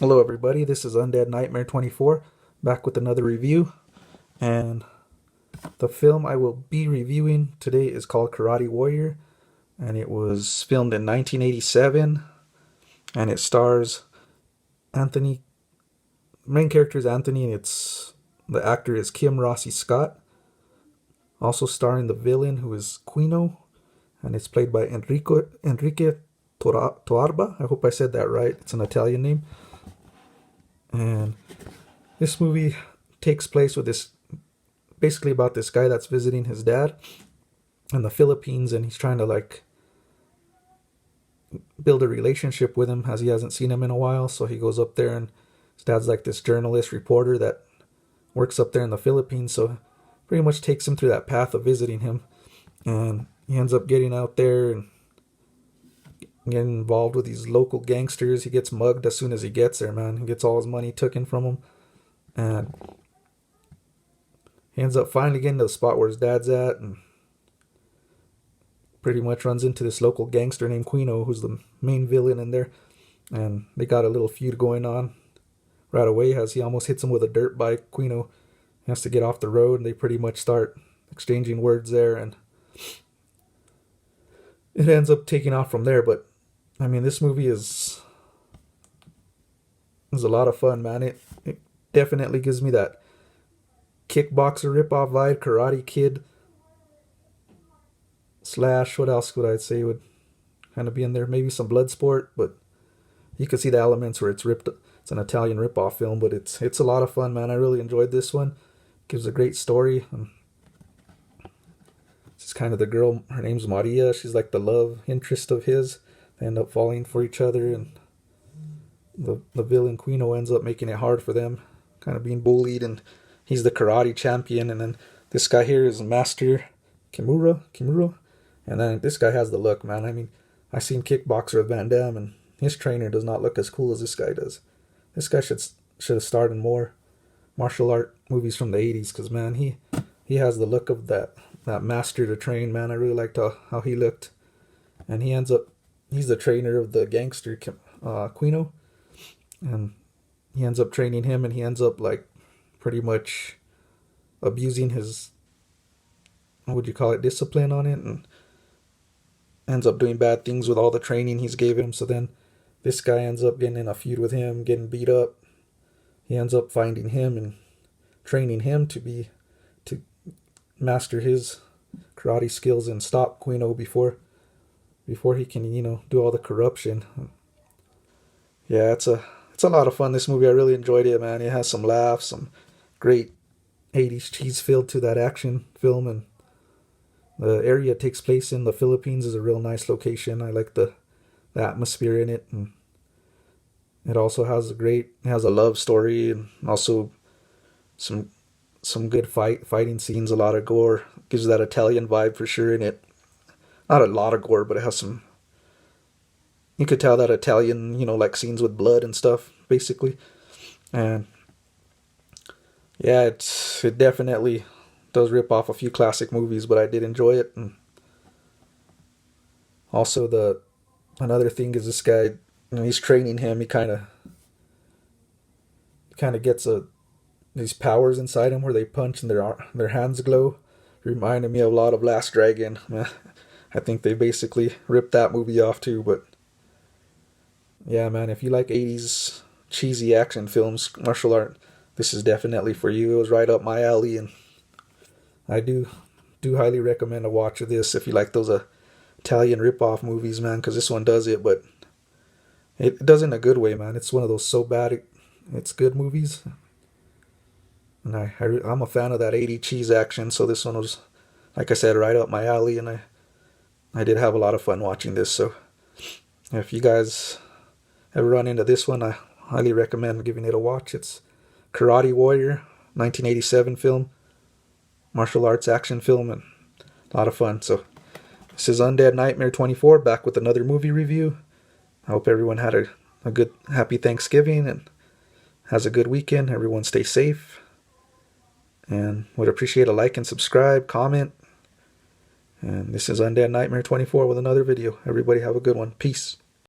Hello everybody, this is Undead Nightmare 24, back with another review, and the film I will be reviewing today is called Karate Warrior, and it was filmed in 1987, and it stars Anthony, main character is Anthony, and the actor is Kim Rossi Scott, also starring the villain who is Quino, and it's played by Enrique Torralba. I hope I said that right, it's an Italian name. And this movie takes place with basically about this guy that's visiting his dad in the Philippines, and he's trying to build a relationship with him as he hasn't seen him in a while. So he goes up there, and his dad's like this journalist reporter that works up there in the Philippines. So pretty much takes him through that path of visiting him, and he ends up getting out there and getting involved with these local gangsters. He gets mugged as soon as he gets there, man. He gets all his money taken from him, and he ends up finally getting to the spot where his dad's at, and pretty much runs into this local gangster named Quino, who's the main villain in there, and they got a little feud going on right away as he almost hits him with a dirt bike. Quino has to get off the road, and they pretty much start exchanging words there, and it ends up taking off from there. But I mean, this movie is a lot of fun, man. It definitely gives me that Kickboxer ripoff vibe, Karate Kid slash, what else would I say would kind of be in there? Maybe some Bloodsport, but you can see the elements where it's ripped. It's an Italian ripoff film, but it's a lot of fun, man. I really enjoyed this one. Gives a great story. This is kind of the girl. Her name's Maria. She's like the love interest of his. They end up falling for each other, and the villain Quino ends up making it hard for them, kind of being bullied, and he's the karate champion. And then this guy here is Master Kimura, and then this guy has the look, man. I mean, I seen Kickboxer with Van Damme, and his trainer does not look as cool as this guy does. This guy should have starred in more martial art movies from the 80s, because man, he has the look of that master to train, man. I really liked how he looked, and he's the trainer of the gangster Quino, and he ends up training him, and he ends up pretty much abusing his, what would you call it, discipline on it, and ends up doing bad things with all the training he's gave him. So then this guy ends up getting in a feud with him, getting beat up. He ends up finding him and training him to master his karate skills and stop Quino before he can, do all the corruption. Yeah, it's a lot of fun, this movie. I really enjoyed it, man. It has some laughs, some great 80s cheese feel to that action film, and the area it takes place in, the Philippines, is a real nice location. I like the atmosphere in it, and it also has a love story, and also some good fighting scenes, a lot of gore. Gives that Italian vibe for sure in it. Not a lot of gore, but it has some, you could tell that Italian, like scenes with blood and stuff, basically. And yeah, it definitely does rip off a few classic movies, but I did enjoy it. And also another thing is this guy, he's training him. He kind of gets these powers inside him where they punch and their hands glow. Reminded me a lot of Last Dragon. I think they basically ripped that movie off too. But yeah, man, if you like 80s cheesy action films, martial art, this is definitely for you. It was right up my alley, and I do highly recommend a watch of this if you like those Italian rip-off movies, man, because this one does it, but it does in a good way, man. It's one of those so bad it's good movies. And I'm a fan of that 80 cheese action, so this one was, like I said, right up my alley, and I did have a lot of fun watching this. So if you guys ever run into this one, I highly recommend giving it a watch. It's Karate Warrior, 1987 film, martial arts action film, and a lot of fun. So this is Undead Nightmare 24, back with another movie review. I hope everyone had a good, happy Thanksgiving and has a good weekend. Everyone stay safe, and would appreciate a like and subscribe, comment. And this is Undead Nightmare 24 with another video. Everybody have a good one. Peace.